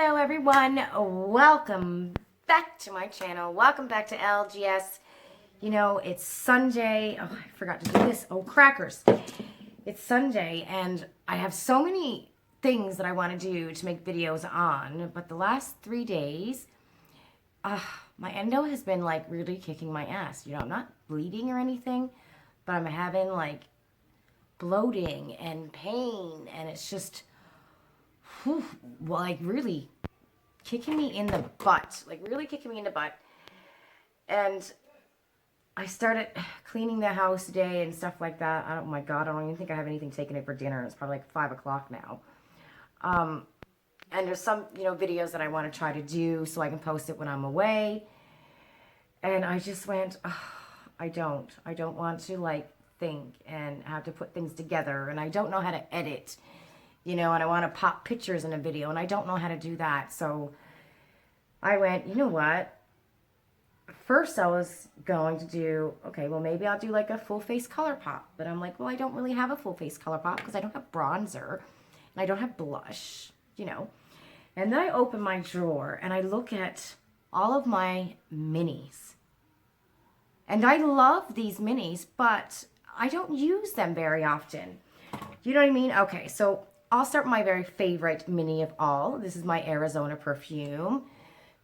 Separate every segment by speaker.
Speaker 1: Hello everyone, welcome back to my channel. Welcome back to LGS. You know, it's Sunday. Oh, I forgot to do this. Oh, crackers. It's Sunday and I have so many things that I want to do to make videos on, but the last 3 days, my endo has been like really kicking my ass. You know, I'm not bleeding or anything, but I'm having like bloating and pain, and it's just like really kicking me in the butt, and I started cleaning the house today and stuff like that. Oh my god, I don't even think I have anything taken in for dinner. It's probably like 5 o'clock now. And there's some, videos that I want to try to do so I can post it when I'm away. And I just went, I don't want to like think and have to put things together, and I don't know how to edit. And I want to pop pictures in a video, and I don't know how to do that. So I went, you know what? First I was going to do, okay, well maybe I'll do like a full face ColourPop. But I'm like, well, I don't really have a full face ColourPop because I don't have bronzer and I don't have blush, And then I open my drawer and I look at all of my minis. And I love these minis, but I don't use them very often. You know what I mean? Okay, so I'll start with my very favorite mini of all. This is my Arizona perfume.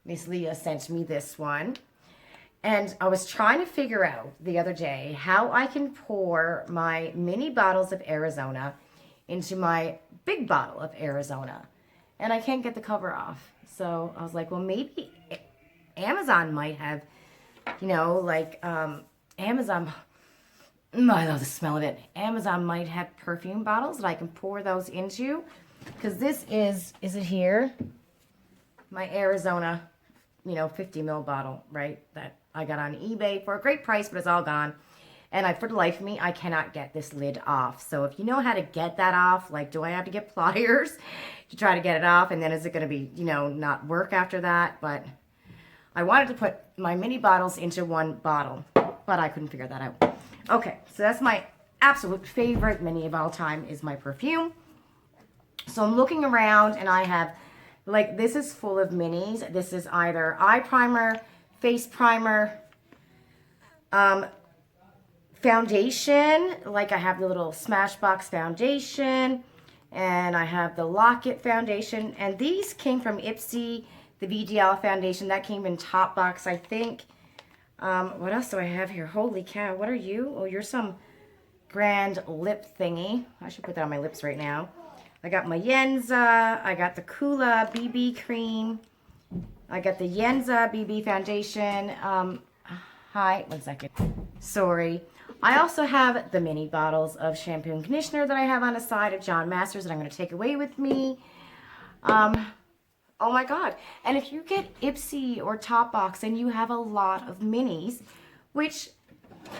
Speaker 1: Miss Leah sent me this one. And I was trying to figure out the other day how I can pour my mini bottles of Arizona into my big bottle of Arizona. And I can't get the cover off. So I was like, well, maybe Amazon might have, Amazon... I love the smell of it. Amazon might have perfume bottles that I can pour those into. Because this is it here? My Arizona, 50 ml bottle, right? That I got on eBay for a great price, but it's all gone. And for the life of me, I cannot get this lid off. So if you know how to get that off, like, do I have to get pliers to try to get it off? And then is it going to be, not work after that? But I wanted to put my mini bottles into one bottle, but I couldn't figure that out. Okay, so that's my absolute favorite mini of all time is my perfume. So I'm looking around and I have, like, this is full of minis. This is either eye primer, face primer, foundation. Like I have the little Smashbox foundation and I have the Locket foundation. And these came from Ipsy, the VDL foundation. That came in Topbox, I think. What else do I have here? Holy cow, what are you? Oh, you're some grand lip thingy. I should put that on my lips right now. I got my Yenza. I got the Coola BB cream. I got the Yenza BB foundation. Hi, 1 second. Sorry. I also have the mini bottles of shampoo and conditioner that I have on the side of John Masters that I'm going to take away with me. Oh my god. And if you get Ipsy or Topbox and you have a lot of minis, which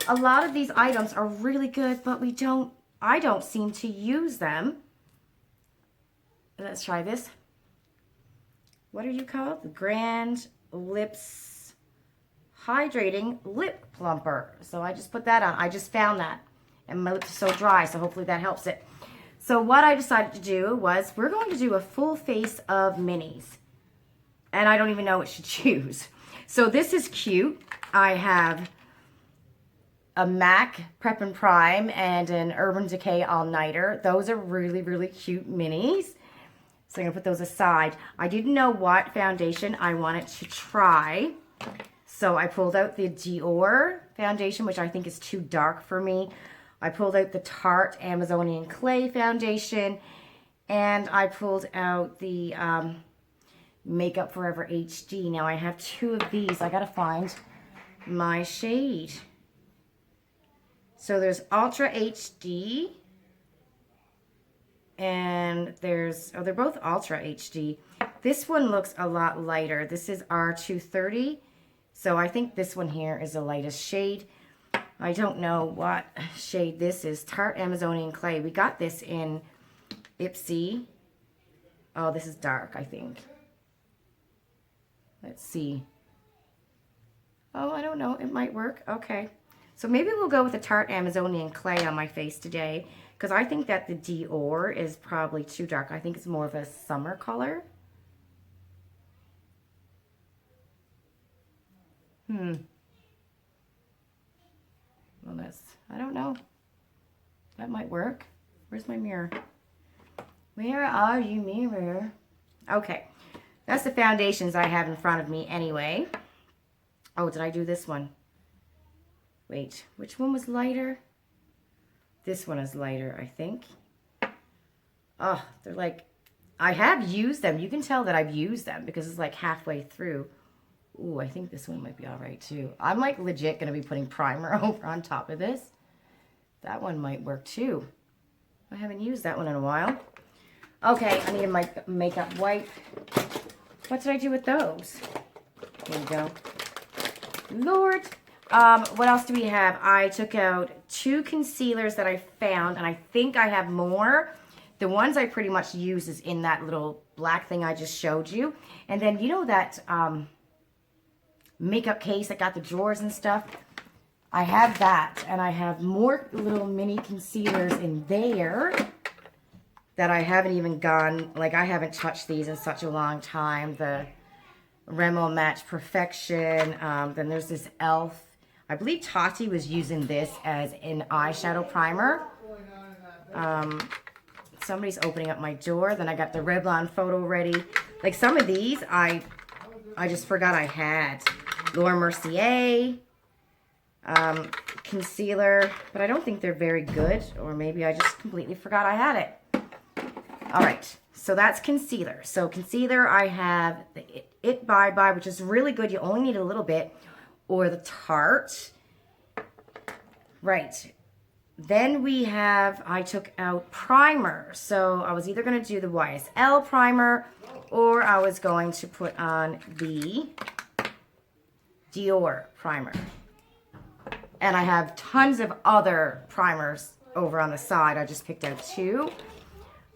Speaker 1: a lot of these items are really good, but I don't seem to use them. Let's try this. What are you called? The Grand Lips Hydrating Lip Plumper. So I just put that on. I just found that. And my lips are so dry, so hopefully that helps it. So what I decided to do was we're going to do a full face of minis. And I don't even know what to choose. So this is cute. I have a MAC Prep and Prime and an Urban Decay All-Nighter. Those are really, really cute minis. So I'm going to put those aside. I didn't know what foundation I wanted to try. So I pulled out the Dior foundation, which I think is too dark for me. I pulled out the Tarte Amazonian Clay foundation, and I pulled out the Makeup Forever HD. Now I have 2 of these. I gotta find my shade. So there's Ultra HD, and there's, they're both Ultra HD. This one looks a lot lighter. This is R230, so I think this one here is the lightest shade. I don't know what shade this is. Tarte Amazonian Clay. We got this in Ipsy. Oh, this is dark, I think. Let's see. Oh, I don't know. It might work. Okay. So maybe we'll go with the Tarte Amazonian Clay on my face today, because I think that the Dior is probably too dark. I think it's more of a summer color. Well, that's, I don't know. That might work. Where's my mirror? Where are you, mirror? Okay. That's the foundations I have in front of me anyway. Oh, did I do this one? Wait, which one was lighter? This one is lighter, I think. Oh, they're like, I have used them. You can tell that I've used them because it's like halfway through. Ooh, I think this one might be all right too. I'm like legit going to be putting primer over on top of this. That one might work too. I haven't used that one in a while. Okay, I need my makeup wipe. What did I do with those? There we go. Lord. What else do we have? I took out 2 concealers that I found, and I think I have more. The ones I pretty much use is in that little black thing I just showed you. And then, you know that makeup case that got the drawers and stuff? I have that, and I have more little mini concealers in there that I haven't even gone, like I haven't touched these in such a long time. The Remo Match Perfection. Then there's this e.l.f. I believe Tati was using this as an eyeshadow primer. Somebody's opening up my door. Then I got the Revlon photo ready. Like some of these, I just forgot I had. Laura Mercier concealer, but I don't think they're very good, or maybe I just completely forgot I had it. All right, so that's concealer. So concealer, I have the It Bye Bye, which is really good. You only need a little bit, or the Tarte. Right. Then we have, I took out primer. So I was either going to do the YSL primer, or I was going to put on the Dior primer. And I have tons of other primers over on the side. I just picked out 2.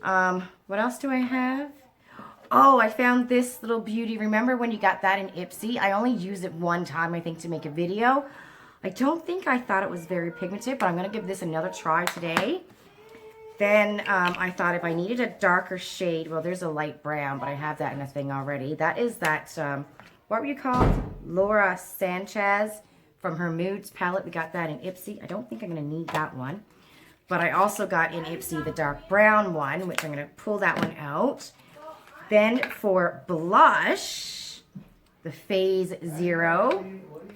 Speaker 1: What else do I have? Oh, I found this little beauty. Remember when you got that in Ipsy? I only used it one time, I think, to make a video. I don't think I thought it was very pigmented, but I'm going to give this another try today. Then I thought if I needed a darker shade, well, there's a light brown, but I have that in a thing already. That is that, what were you called? Laura Sanchez from her Moods palette. We got that in Ipsy. I don't think I'm going to need that one. But I also got in Ipsy the dark brown one, which I'm going to pull that one out. Then for blush, the Phase Zero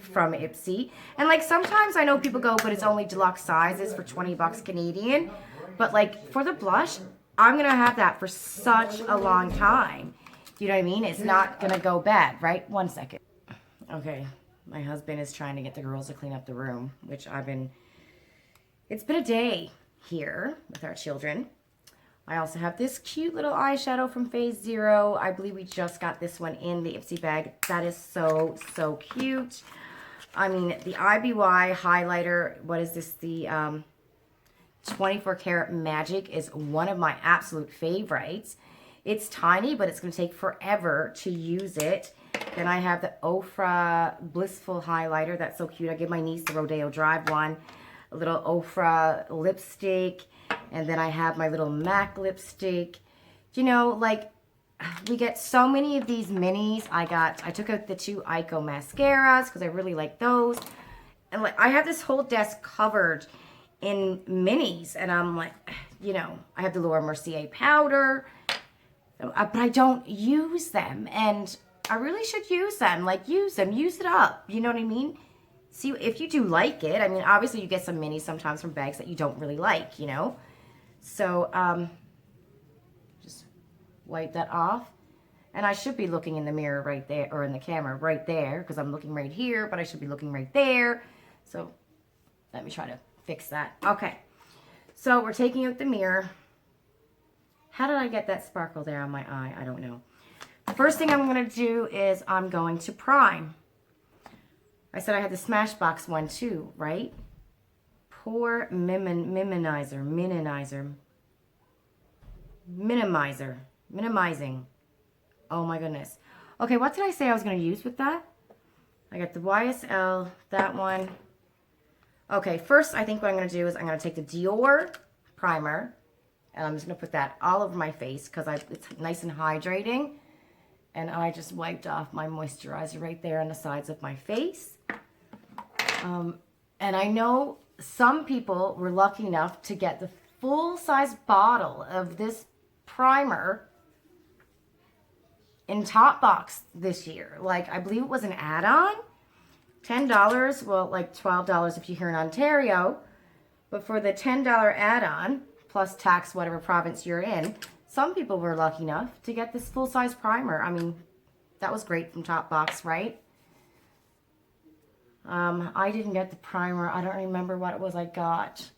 Speaker 1: from Ipsy. And like sometimes I know people go, but it's only deluxe sizes for 20 bucks Canadian. But like for the blush, I'm going to have that for such a long time. You know what I mean? It's not going to go bad, right? 1 second. Okay. My husband is trying to get the girls to clean up the room, which it's been a day here with our children. I also have this cute little eyeshadow from Phase Zero. I believe we just got this one in the Ipsy bag. That is so, so cute. I mean, the IBY highlighter, what is this? The 24 Karat Magic is one of my absolute favorites. It's tiny, but it's going to take forever to use it. Then I have the Ofra Blissful highlighter. That's so cute. I gave my niece the Rodeo Drive one. A little Ofra lipstick. And then I have my little MAC lipstick. You know, like, we get so many of these minis. I took out the 2 Ico mascaras because I really like those. And like, I have this whole desk covered in minis. And I'm like, you know, I have the Laura Mercier powder. But I don't use them. And I really should use them. Like, use them. Use it up. You know what I mean? See, if you do like it. I mean, obviously you get some minis sometimes from bags that you don't really like, you know? So, just wipe that off. And I should be looking in the mirror right there, or in the camera right there, because I'm looking right here, but I should be looking right there. So, let me try to fix that. Okay. So, we're taking out the mirror. How did I get that sparkle there on my eye? I don't know. The first thing I'm going to do is I'm going to prime. I said I had the Smashbox one too, right? Pore minimizing. Oh my goodness. Okay, what did I say I was going to use with that? I got the YSL, that one. Okay, first I think what I'm going to do is I'm going to take the Dior primer, and I'm just going to put that all over my face because it's nice and hydrating. And I just wiped off my moisturizer right there on the sides of my face. And I know some people were lucky enough to get the full-size bottle of this primer in Topbox this year. Like, I believe it was an add-on. $10, well, like $12 if you're here in Ontario. But for the $10 add-on, plus tax whatever province you're in, some people were lucky enough to get this full-size primer. I mean, that was great from Topbox, right? I didn't get the primer. I don't remember what it was I got.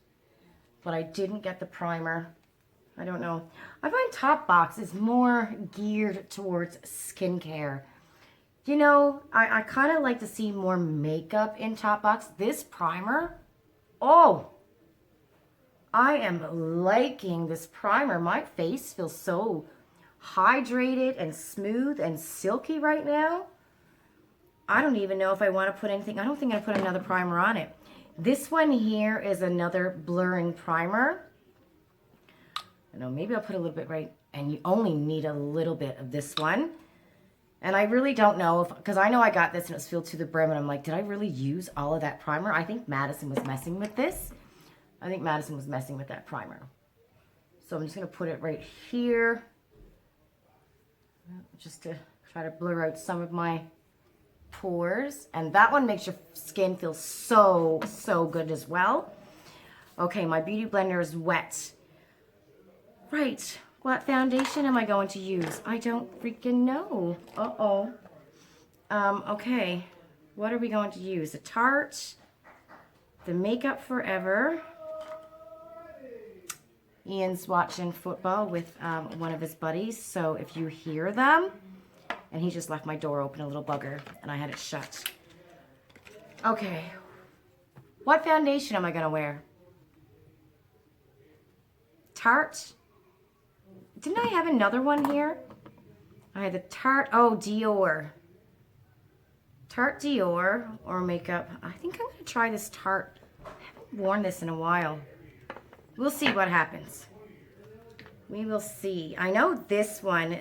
Speaker 1: But I didn't get the primer. I don't know. I find Topbox is more geared towards skincare. You know, I kind of like to see more makeup in Topbox. This primer, oh, I am liking this primer. My face feels so hydrated and smooth and silky right now. I don't even know if I want to put anything. I don't think I put another primer on it. This one here is another blurring primer. I know, maybe I'll put a little bit right, and you only need a little bit of this one. And I really don't know if, because I know I got this and it was filled to the brim, and I'm like, did I really use all of that primer? I think Madison was messing with this. I think Madison was messing with that primer. So I'm just going to put it right here, just to try to blur out some of my pores. And that one makes your skin feel so, so good as well. Okay, my beauty blender is wet. Right, what foundation am I going to use? I don't freaking know. Uh-oh. Okay, what are we going to use? The Tarte, the Makeup Forever. Ian's watching football with one of his buddies, so if you hear them, and he just left my door open, a little bugger, and I had it shut. Okay, what foundation am I gonna wear? Tarte. Didn't I have another one here? I had the Tarte, oh, Dior. Tarte Dior or makeup. I think I'm gonna try this Tarte. I haven't worn this in a while. We'll see what happens. We will see. I know this one,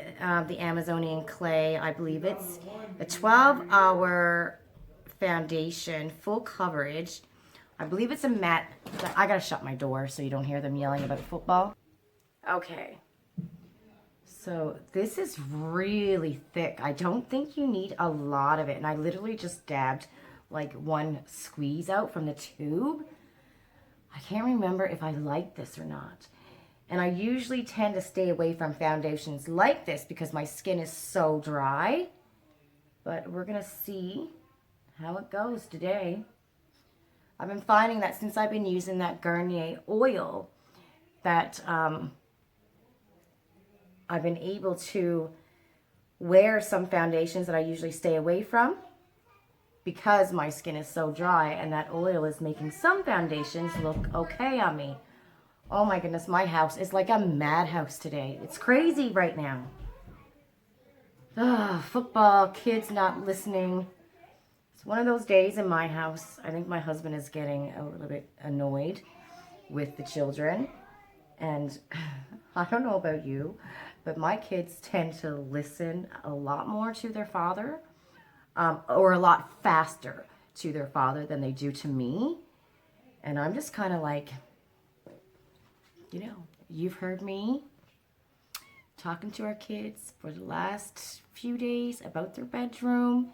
Speaker 1: the Amazonian Clay, I believe it's a 12-hour foundation, full coverage. I believe it's a matte. I gotta shut my door so you don't hear them yelling about football. Okay. So this is really thick. I don't think you need a lot of it. And I literally just dabbed like one squeeze out from the tube. I can't remember if I like this or not. And I usually tend to stay away from foundations like this because my skin is so dry. But we're going to see how it goes today. I've been finding that since I've been using that Garnier oil that I've been able to wear some foundations that I usually stay away from because my skin is so dry, and that oil is making some foundations look okay on me. Oh my goodness, my house is like a madhouse today. It's crazy right now. Football, kids not listening. It's one of those days in my house. I think my husband is getting a little bit annoyed with the children. And I don't know about you, but my kids tend to listen a lot more to their father, or a lot faster to their father than they do to me. And I'm just kind of like, you know, you've heard me talking to our kids for the last few days about their bedroom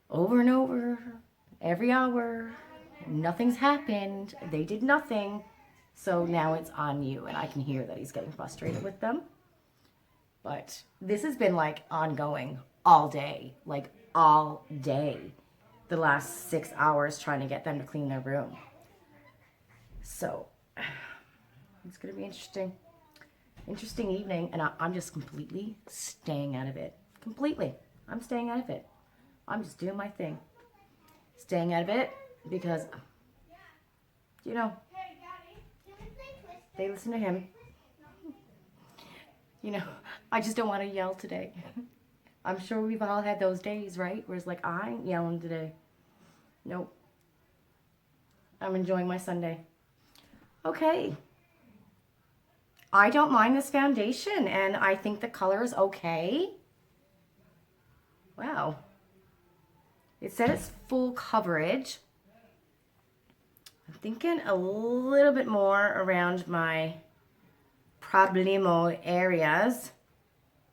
Speaker 1: over and over, every hour. Nothing's happened. They did nothing. So now it's on you, and I can hear that he's getting frustrated with them. But this has been like ongoing all day, like all day, the last 6 hours trying to get them to clean their room. So it's going to be interesting evening, and I'm just completely staying out of it. Completely. I'm staying out of it. I'm just doing my thing. Staying out of it because, you know, they listen to him. You know, I just don't want to yell today. I'm sure we've all had those days, right? Where it's like, I ain't yelling today. Nope. I'm enjoying my Sunday. Okay. I don't mind this foundation, and I think the color is okay. Wow. It said it's full coverage. I'm thinking a little bit more around my problemo areas,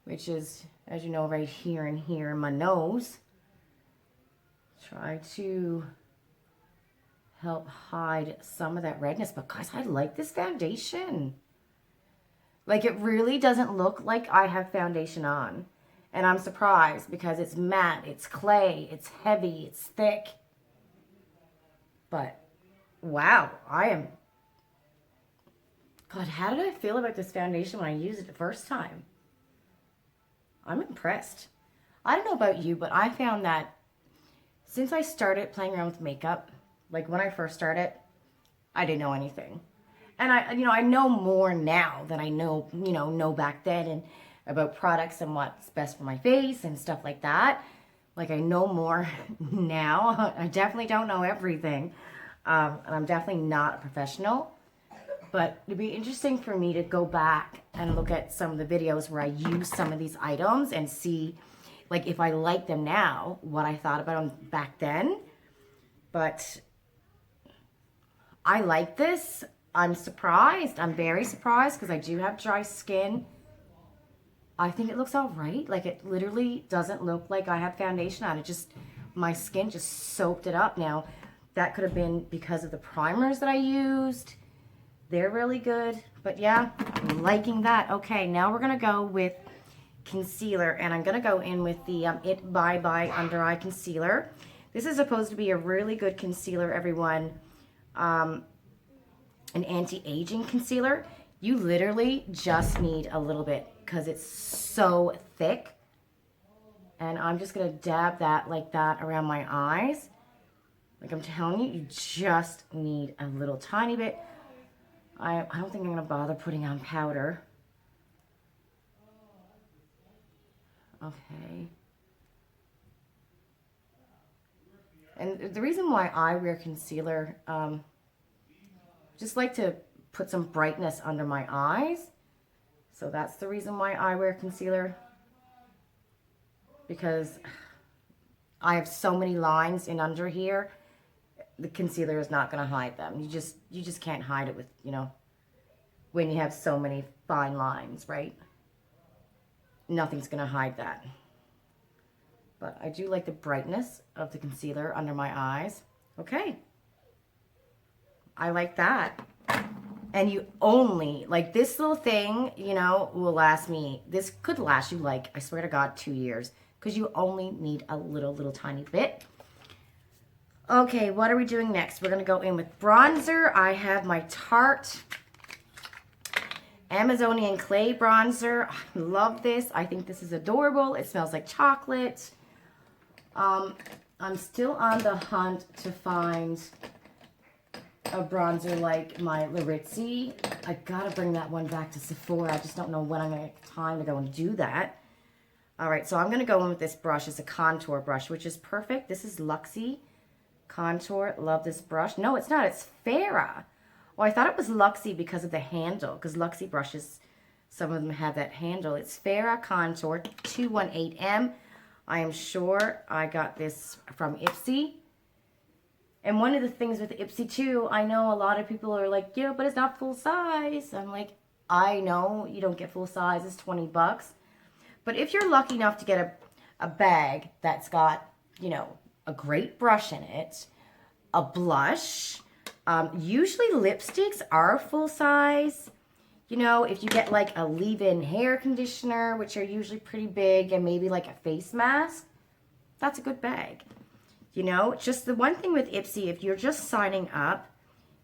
Speaker 1: which is, as you know, right here and here in my nose. Try to help hide some of that redness. But guys, I like this foundation. Like, it really doesn't look like I have foundation on. And I'm surprised because it's matte, it's clay, it's heavy, it's thick. But, wow, God, how did I feel about this foundation when I used it the first time? I'm impressed. I don't know about you, but I found that since I started playing around with makeup, like when I first started, I didn't know anything. And I know more now than I know back then, and about products and what's best for my face and stuff like that. Like, I know more now. I definitely don't know everything. And I'm definitely not a professional. But it'd be interesting for me to go back and look at some of the videos where I use some of these items and see, like, if I like them now, what I thought about them back then. But I like this. I'm surprised. I'm very surprised because I do have dry skin. I think it looks all right. Like, it literally doesn't look like I have foundation on. It just, my skin just soaked it up. Now, that could have been because of the primers that I used. They're really good. But yeah, I'm liking that. Okay, now we're going to go with concealer. And I'm going to go in with the It Bye Bye Under Eye Concealer. This is supposed to be a really good concealer, everyone. An anti-aging concealer. You literally just need a little bit because it's so thick. And I'm just going to dab that like that around my eyes. Like I'm telling you, you just need a little tiny bit. I don't think I'm going to bother putting on powder. Okay. And the reason why I wear concealer, just like to put some brightness under my eyes. So that's the reason why I wear concealer. Because I have so many lines in under here. The concealer is not going to hide them. You just can't hide it with, when you have so many fine lines, right? Nothing's going to hide that. But I do like the brightness of the concealer under my eyes. Okay. I like that. And you only, like this little thing, will last me, this could last you like, I swear to God, 2 years. Because you only need a little tiny bit. Okay, what are we doing next? We're going to go in with bronzer. I have my Tarte Amazonian Clay Bronzer. I love this. I think this is adorable. It smells like chocolate. I'm still on the hunt to find a bronzer like my Larizzi. I gotta bring that one back to Sephora. I just don't know when I'm gonna have time to go and do that. All right, so I'm gonna go in with this brush. It's a contour brush, which is perfect. This is Luxy Contour. Love this brush. No, it's not. It's Farah. Well, I thought it was Luxy because of the handle, because Luxy brushes, some of them have that handle. It's Farah Contour 218M. I am sure I got this from Ipsy. And one of the things with Ipsy too, I know a lot of people are like, but it's not full size. I'm like, I know you don't get full size. It's 20 bucks. But if you're lucky enough to get a bag that's got, a great brush in it, a blush, usually lipsticks are full size. If you get like a leave-in hair conditioner, which are usually pretty big, and maybe like a face mask, that's a good bag. Just the one thing with Ipsy, if you're just signing up,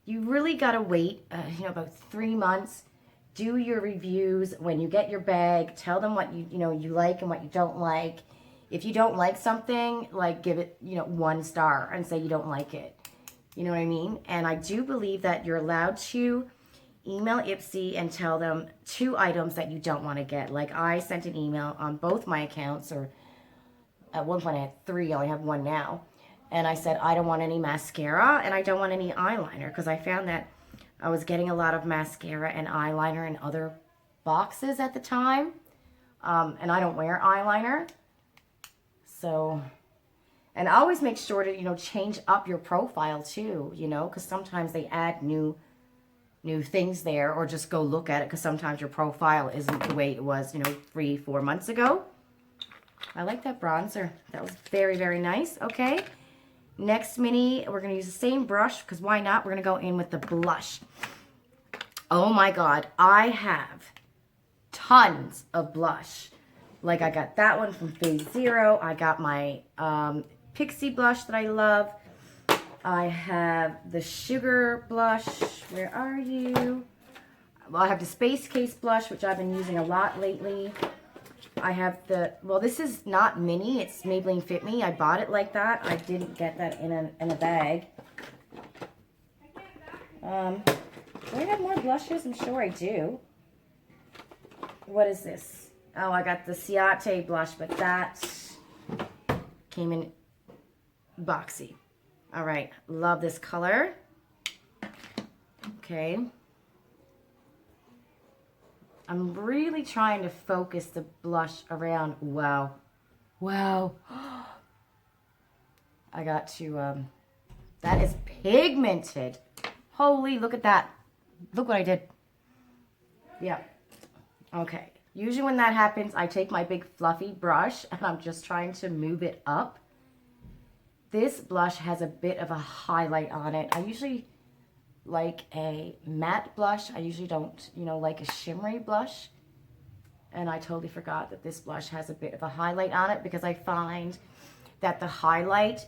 Speaker 1: you really got to wait, about 3 months. Do your reviews. When you get your bag, tell them what you like and what you don't like. If you don't like something, like give it, 1 star and say you don't like it. You know what I mean? And I do believe that you're allowed to email Ipsy and tell them 2 items that you don't want to get. Like I sent an email on both my accounts, or at one point I had 3, I only have 1 now. And I said, I don't want any mascara and I don't want any eyeliner, because I found that I was getting a lot of mascara and eyeliner in other boxes at the time. And I don't wear eyeliner. So, and always make sure to, you know, change up your profile too, you know, because sometimes they add new things there, or just go look at it because sometimes your profile isn't the way it was, you know, 3-4 months ago. I like that bronzer. That was very, very nice. Okay. Next mini, we're going to use the same brush because why not? We're going to go in with the blush. Oh my God. I have tons of blush. Like I got that one from Phase Zero. I got my Pixie blush that I love. I have the Sugar blush. Where are you? Well, I have the Space Case blush, which I've been using a lot lately. I have the, well, this is not mini. It's Maybelline Fit Me. I bought it like that. I didn't get that in a bag. Do I have more blushes? I'm sure I do. What is this? Oh, I got the Ciate blush, but that came in boxy. All right, love this color. Okay. I'm really trying to focus the blush around. Wow. Wow. I got to, that is pigmented. Holy, look at that. Look what I did. Yeah. Okay. Usually when that happens, I take my big fluffy brush and I'm just trying to move it up. This blush has a bit of a highlight on it. I usually like a matte blush. I usually don't, you know, like a shimmery blush. And I totally forgot that this blush has a bit of a highlight on it because I find that the highlight,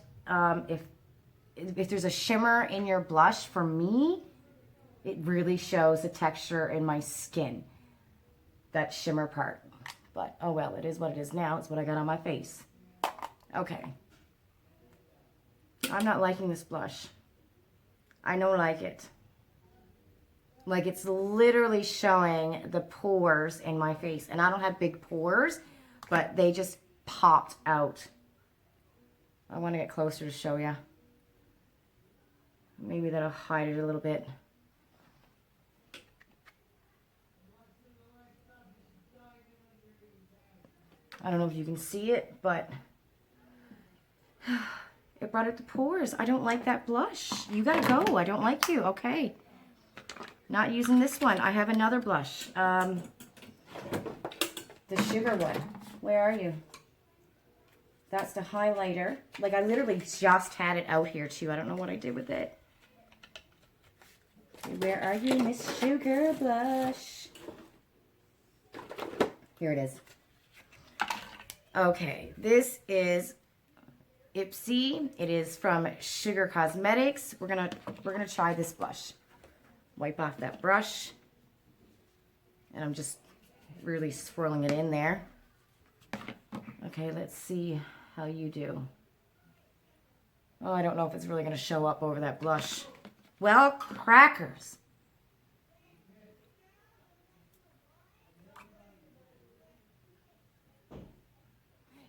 Speaker 1: if there's a shimmer in your blush, for me, it really shows the texture in my skin, that shimmer part. But, oh well, it is what it is now. It's what I got on my face. Okay. I'm not liking this blush. I don't like it. Like, it's literally showing the pores in my face. And I don't have big pores, but they just popped out. I want to get closer to show you. Maybe that'll hide it a little bit. I don't know if you can see it, but it brought out the pores. I don't like that blush. You gotta go. I don't like you. Okay. Not using this one. I have another blush. The Sugar one. Where are you? That's the highlighter. Like, I literally just had it out here, too. I don't know what I did with it. Where are you, Miss Sugar Blush? Here it is. Okay, this is Ipsy. It is from Sugar Cosmetics. We're gonna try this blush. Wipe off that brush. And I'm just really swirling it in there. Okay, let's see how you do. Oh, I don't know if it's really gonna show up over that blush. Well, crackers.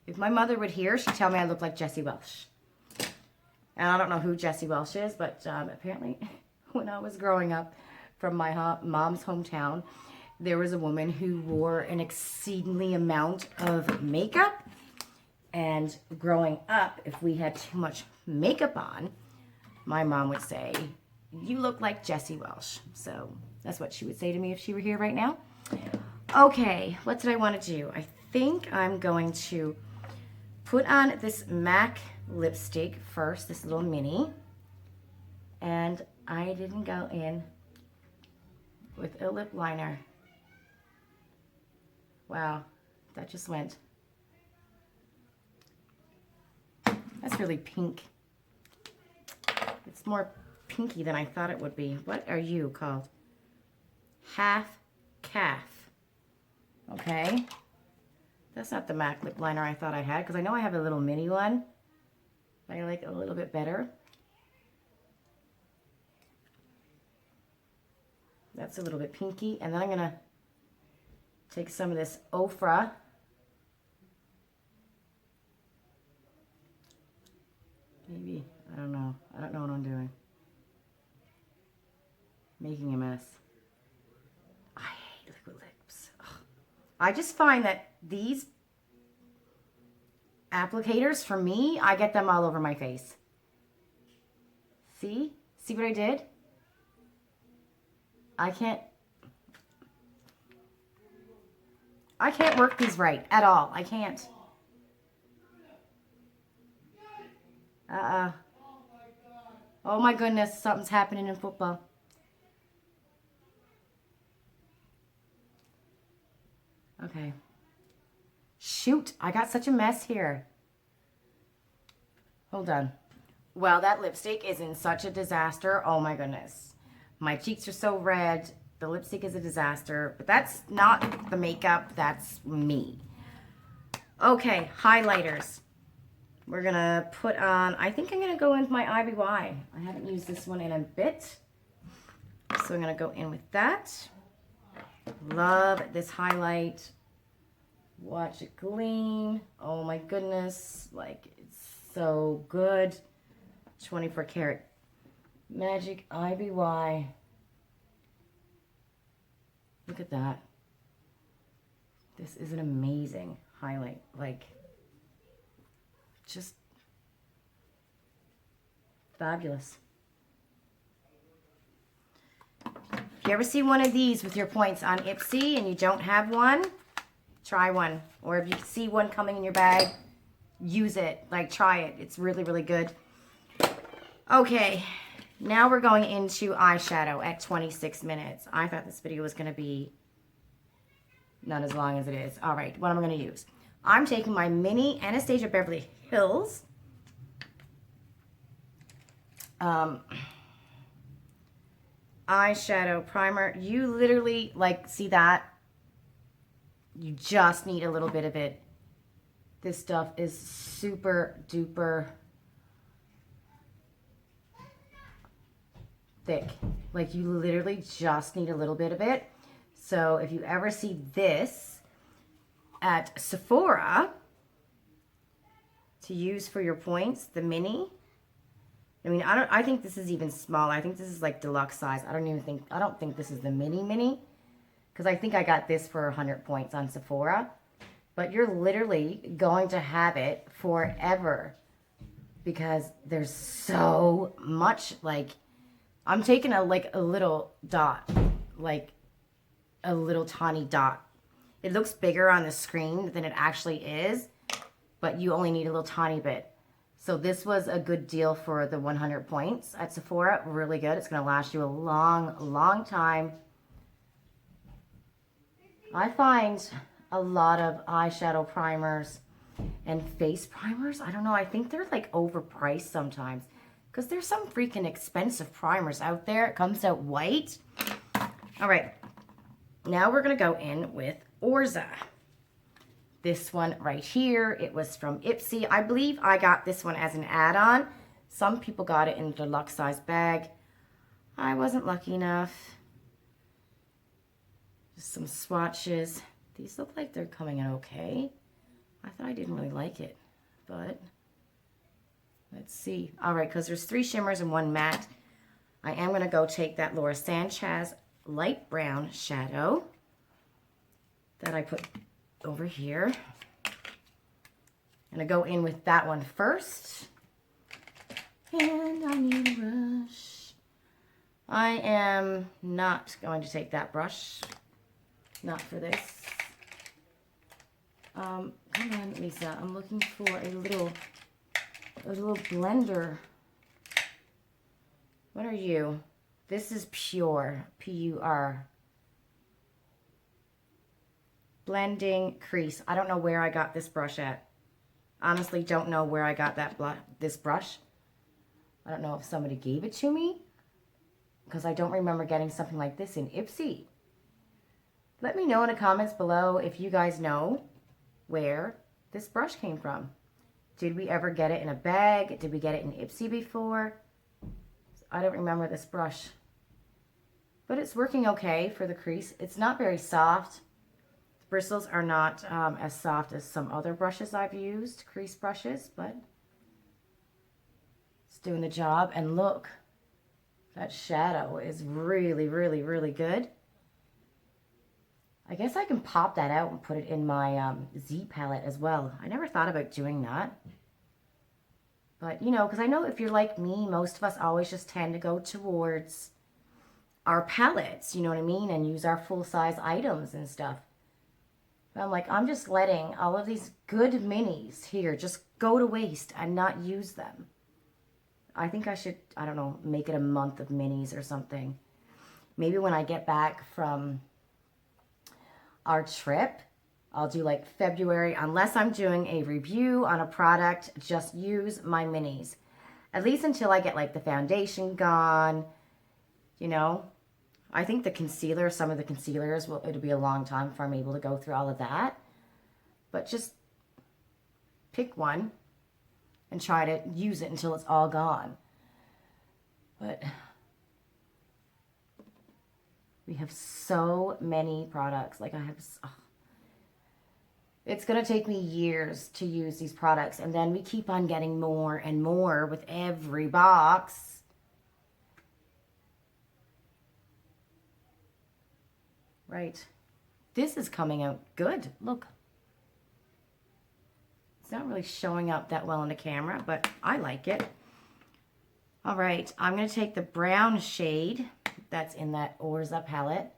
Speaker 1: If my mother would hear, she'd tell me I look like Jessie Welsh. And I don't know who Jessie Welsh is, but apparently when I was growing up from my mom's hometown, there was a woman who wore an exceedingly amount of makeup. And growing up, if we had too much makeup on, my mom would say, "You look like Jessie Welsh." So that's what she would say to me if she were here right now. Okay, what did I want to do? I think I'm going to put on this MAC lipstick first, this little mini. And I didn't go in with a lip liner. Wow, that just went. That's really pink. It's more pinky than I thought it would be. What are you called? Half Calf. Okay. That's not the MAC lip liner I thought I had, because I know I have a little mini one. I like it a little bit better. That's a little bit pinky. And then I'm going to take some of this Ofra. Maybe, I don't know. I don't know what I'm doing. Making a mess. I hate liquid lips. Ugh. I just find that these applicators, for me, I get them all over my face. See? See what I did? I can't work these right at all. I can't. Oh my goodness, something's happening in football. Okay. Shoot, I got such a mess here. Hold on. Well, that lipstick is in such a disaster. Oh my goodness. My cheeks are so red. The lipstick is a disaster. But that's not the makeup. That's me. Okay, highlighters. We're going to put on, I think I'm going to go in with my IBY. I haven't used this one in a bit. So I'm going to go in with that. Love this highlight. Watch it gleam. Oh my goodness. Like, it's so good. 24 karat magic IBY. Look at that. This is an amazing highlight. Like, just fabulous. If you ever see one of these with your points on Ipsy and you don't have one, try one. Or if you see one coming in your bag, use it. Like, try it. It's really, really good. Okay, now we're going into eyeshadow at 26 minutes. I thought this video was going to be not as long as it is. All right, what am I going to use? I'm taking my mini Anastasia Beverly Hills eyeshadow primer. You literally, like, see that? You just need a little bit of it. This stuff is super duper thick. Like, you literally just need a little bit of it. So if you ever see this at Sephora to use for your points, the mini, I mean, I think this is even smaller. I think this is like deluxe size. I don't think this is the mini, because I think I got this for 100 points on Sephora. But you're literally going to have it forever because there's so much. Like, I'm taking a little dot, like a little tiny dot. It looks bigger on the screen than it actually is, but you only need a little tiny bit. So this was a good deal for the 100 points at Sephora. Really good. It's going to last you a long, long time. I find a lot of eyeshadow primers and face primers, I don't know, I think they're like overpriced sometimes, because there's some freaking expensive primers out there. It comes out white. All right, now we're going to go in with Orza. This one right here, it was from Ipsy. I believe I got this one as an add-on. Some people got it in a deluxe size bag. I wasn't lucky enough. Just some swatches. These look like they're coming out okay. I thought I didn't really like it, but let's see. All right, because there's 3 shimmers and 1 matte. I am going to go take that Laura Sanchez light brown shadow that I put over here. I'm going to go in with that one first. And I need a brush. I am not going to take that brush. Not for this. Come on, Lisa. I'm looking for a little blender. What are you? This is Pure. P-U-R. Blending crease. I don't know where I got this brush at. Honestly, don't know where I got this brush. I don't know if somebody gave it to me, because I don't remember getting something like this in Ipsy. Let me know in the comments below if you guys know where this brush came from. Did we ever get it in a bag? Did we get it in Ipsy before? I don't remember this brush. But it's working okay for the crease. It's not very soft. The bristles are not as soft as some other brushes I've used, crease brushes, but it's doing the job. And look, that shadow is really, really, really good. I guess I can pop that out and put it in my Z palette as well. I never thought about doing that. But, you know, because I know if you're like me, most of us always just tend to go towards our palettes, you know what I mean? And use our full-size items and stuff. But I'm like, I'm just letting all of these good minis here just go to waste and not use them. I think I should, I don't know, make it a month of minis or something. Maybe when I get back from our trip, I'll do like February, unless I'm doing a review on a product, just use my minis. At least until I get like the foundation gone, you know. I think the concealer, some of the concealers, it'll be a long time before I'm able to go through all of that. But just pick one and try to use it until it's all gone. But we have so many products. Like I have... Oh. It's going to take me years to use these products. And then we keep on getting more and more with every box. Right. This is coming out good. Look. It's not really showing up that well on the camera, but I like it. All right. I'm going to take the brown shade that's in that Orza palette.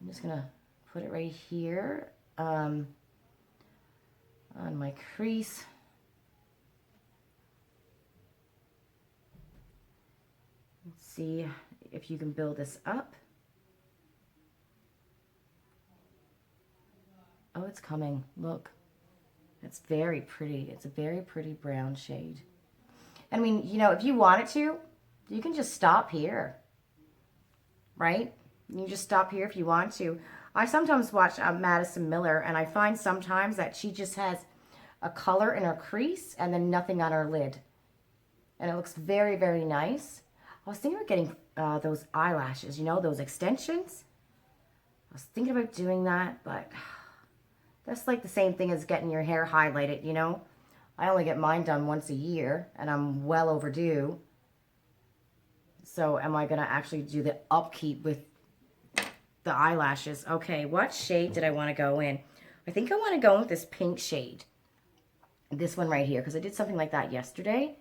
Speaker 1: I'm just going to put it right here. On my crease. Let's see if you can build this up. Oh, it's coming. Look. It's very pretty. It's a very pretty brown shade. I mean, you know, if you wanted to, you can just stop here. Right? You just stop here if you want to. I sometimes watch Madison Miller, and I find sometimes that she just has a color in her crease and then nothing on her lid. And it looks very, very nice. I was thinking about getting those eyelashes, you know, those extensions. I was thinking about doing that, but that's like the same thing as getting your hair highlighted, you know. I only get mine done once a year, and I'm well overdue. So am I going to actually do the upkeep with the eyelashes? Okay, what shade did I want to go in? I think I want to go with this pink shade. This one right here, because I did something like that yesterday.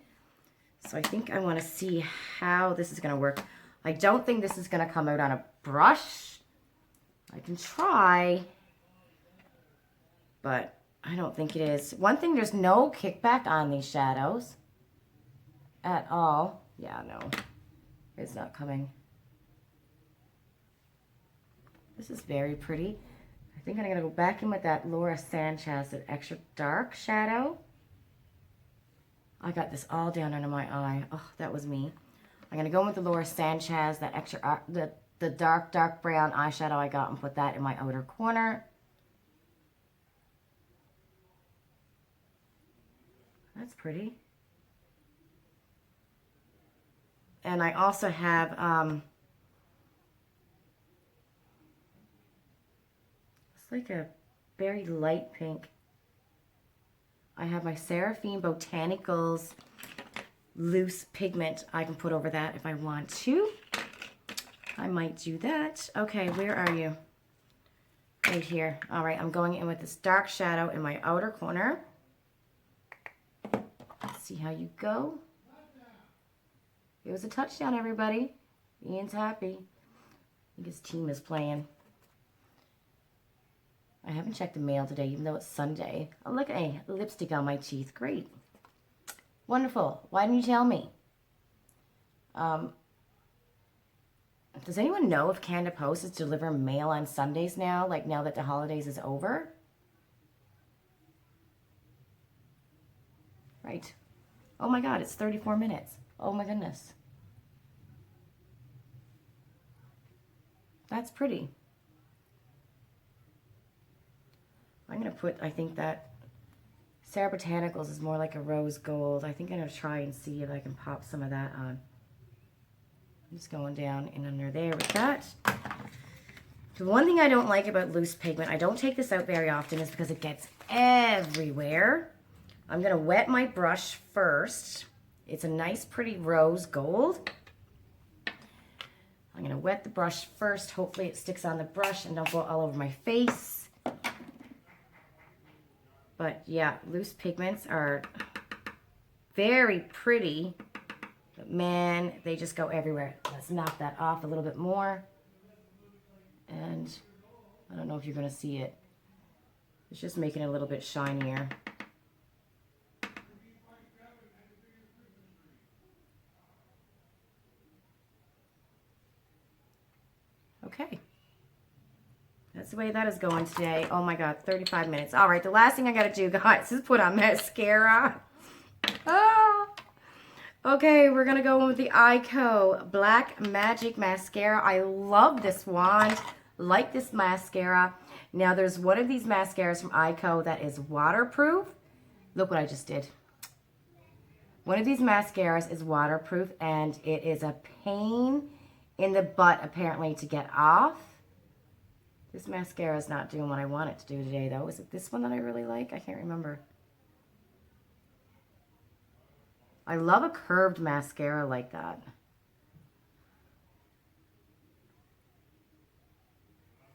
Speaker 1: So I think I want to see how this is going to work. I don't think this is going to come out on a brush. I can try, but I don't think it is. One thing, there's no kickback on these shadows at all. Yeah, no, it's not coming. This is very pretty. I think I'm going to go back in with that Laura Sanchez, that extra dark shadow. I got this all down under my eye. Oh, that was me. I'm going to go in with the Laura Sanchez, that extra, the dark brown eyeshadow I got, and put that in my outer corner. That's pretty. And I also have, like a very light pink. I have my Seraphine Botanicals loose pigment. I can put over that if I want to. I might do that. Okay, where are you? Right here. All right, I'm going in with this dark shadow in my outer corner. Let's see how you go. It was a touchdown, everybody. Ian's happy. I think his team is playing. I haven't checked the mail today, even though it's Sunday. Oh, look at a lipstick on my teeth. Great. Wonderful. Why didn't you tell me? Does anyone know if Canada Post is delivering mail on Sundays now, like now that the holidays is over? Right. Oh my God, it's 34 minutes. Oh my goodness. That's pretty. I'm going to put, I think that Sarah Botanicals is more like a rose gold. I think I'm going to try and see if I can pop some of that on. I'm just going down and under there with that. The one thing I don't like about loose pigment, I don't take this out very often, is because it gets everywhere. I'm going to wet my brush first. It's a nice, pretty rose gold. I'm going to wet the brush first. Hopefully it sticks on the brush and don't go all over my face. But yeah, loose pigments are very pretty. But man, they just go everywhere. Let's knock that off a little bit more. And I don't know if you're going to see it. It's just making it a little bit shinier. Okay. That's the way that is going today. Oh my God, 35 minutes. All right, the last thing I got to do, guys, is put on mascara. Ah. Okay, we're going to go in with the Ico Black Magic Mascara. I love this wand. Like this mascara. Now, there's one of these mascaras from Ico that is waterproof. Look what I just did. One of these mascaras is waterproof, and it is a pain in the butt, apparently, to get off. This mascara is not doing what I want it to do today, though. Is it this one that I really like? I can't remember. I love a curved mascara like that.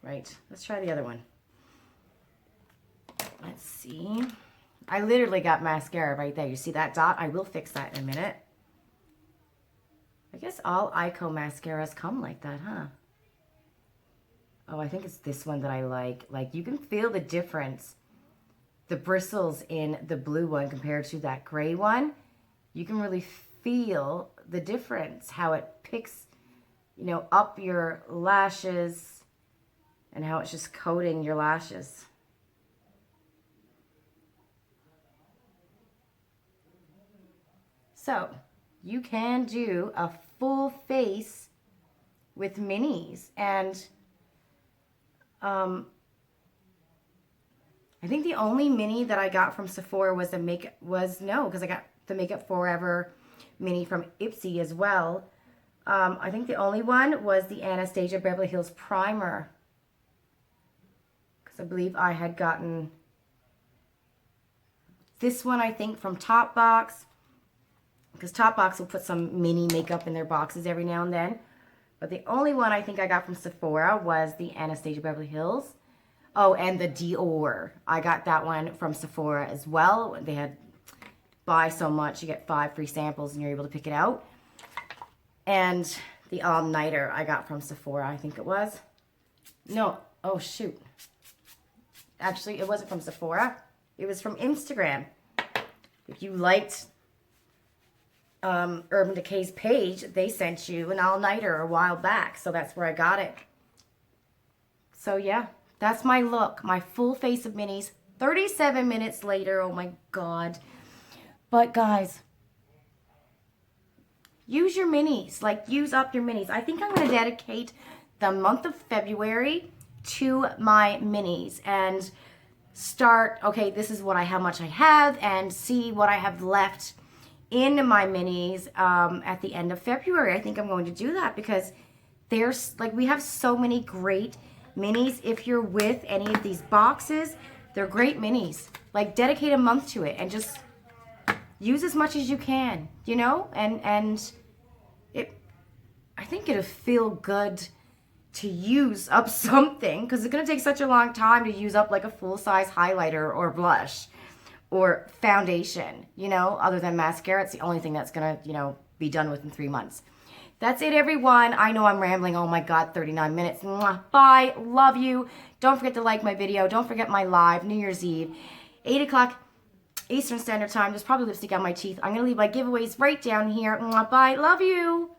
Speaker 1: Right, let's try the other one. Let's see. I literally got mascara right there. You see that dot? I will fix that in a minute. I guess all Ico mascaras come like that, huh? Oh, I think it's this one that I like. Like, you can feel the difference. The bristles in the blue one compared to that gray one. You can really feel the difference. How it picks, you know, up your lashes and how it's just coating your lashes. So, you can do a full face with minis, and I think the only mini that I got from Sephora was because I got the Makeup Forever mini from Ipsy as well. I think the only one was the Anastasia Beverly Hills Primer, because I believe I had gotten this one, I think, from Topbox. Because Topbox will put some mini makeup in their boxes every now and then. But the only one I think I got from Sephora was the Anastasia Beverly Hills. Oh, and the Dior. I got that one from Sephora as well. They had buy so much, you get 5 free samples and you're able to pick it out. And the All-Nighter I got from Sephora, I think it was. No, oh shoot. Actually, it wasn't from Sephora. It was from Instagram. If you liked Urban Decay's page, they sent you an all-nighter a while back, so that's where I got it. So yeah, that's my look, my full face of minis 37 minutes later. Oh my God. But guys, use your minis, like use up your minis. I think I'm going to dedicate the month of February to my minis and start, okay, this is how much I have, and see what I have left in my minis at the end of February. I think I'm going to do that because there's, like, we have so many great minis. If you're with any of these boxes, they're great minis. Like, dedicate a month to it and just use as much as you can, you know? And I think it'll feel good to use up something, because it's going to take such a long time to use up like a full-size highlighter or blush or foundation, you know, other than mascara. It's the only thing that's going to, you know, be done within 3 months. That's it, everyone. I know I'm rambling. Oh my God, 39 minutes. Mwah. Bye. Love you. Don't forget to like my video. Don't forget my live New Year's Eve, 8 o'clock Eastern Standard Time. There's probably lipstick on my teeth. I'm going to leave my giveaways right down here. Mwah. Bye. Love you.